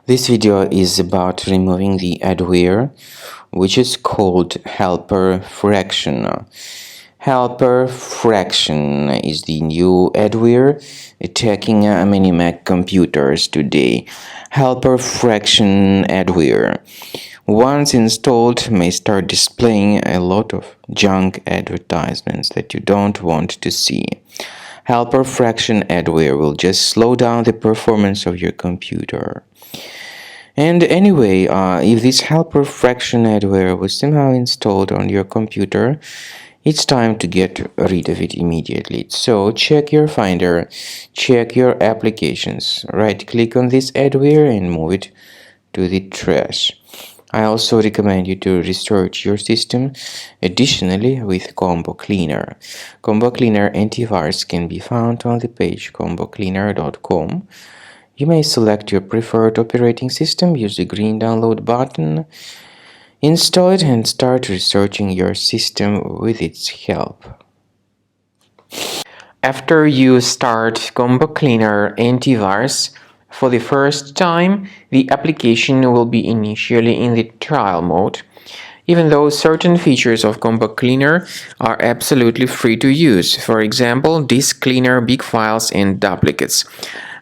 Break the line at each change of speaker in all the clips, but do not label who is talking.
This video is about removing the adware, which is called HelperFraction. HelperFraction is the new adware attacking many Mac computers today. HelperFraction adware, once installed, may start displaying a lot of junk advertisements that you don't want to see. HelperFraction adware will just slow down the performance of your computer. And anyway, if this HelperFraction adware was somehow installed on your computer, it's time to get rid of it immediately. So check your Finder, check your applications, right-click on this adware and move it to the trash. I also recommend you to research your system additionally with Combo Cleaner. Combo Cleaner antivirus can be found on the page combocleaner.com. You may select your preferred operating system, use the green download button, install it, and start researching your system with its help. After you start Combo Cleaner antivirus for the first time, the application will be initially in the trial mode, even though certain features of Combo Cleaner are absolutely free to use. For example, disk cleaner, big files, and duplicates.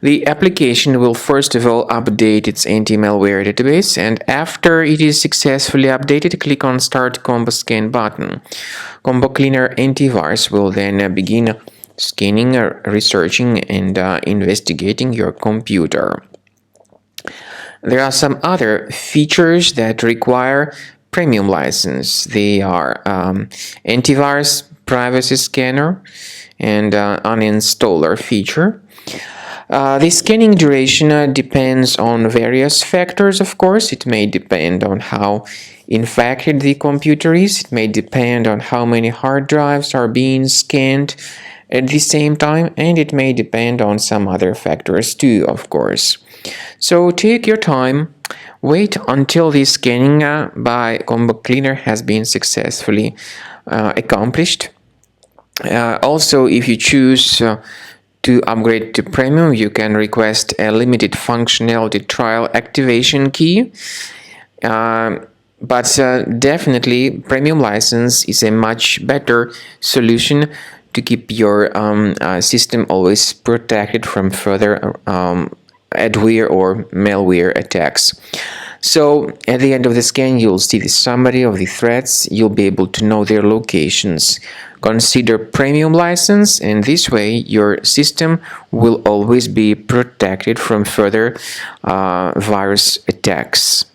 The application will first of all update its anti-malware database, and after it is successfully updated, click on Start Combo Scan button. Combo Cleaner antivirus will then begin scanning, researching, and investigating your computer. There are some other features that require premium license. They are antivirus, privacy scanner, and uninstaller feature. The scanning duration depends on various factors, of course. It may depend on how infected the computer is. It may depend on how many hard drives are being scanned at the same time, and it may depend on some other factors too, of course. So take your time, wait until the scanning by Combo Cleaner has been successfully accomplished. Also, if you choose to upgrade to premium, you can request a limited functionality trial activation key. But definitely, premium license is a much better solution to keep your system always protected from further adware or malware attacks. So at the end of the scan, you'll see the summary of the threats. You'll be able to know their locations. Consider premium license, and this way your system will always be protected from further virus attacks.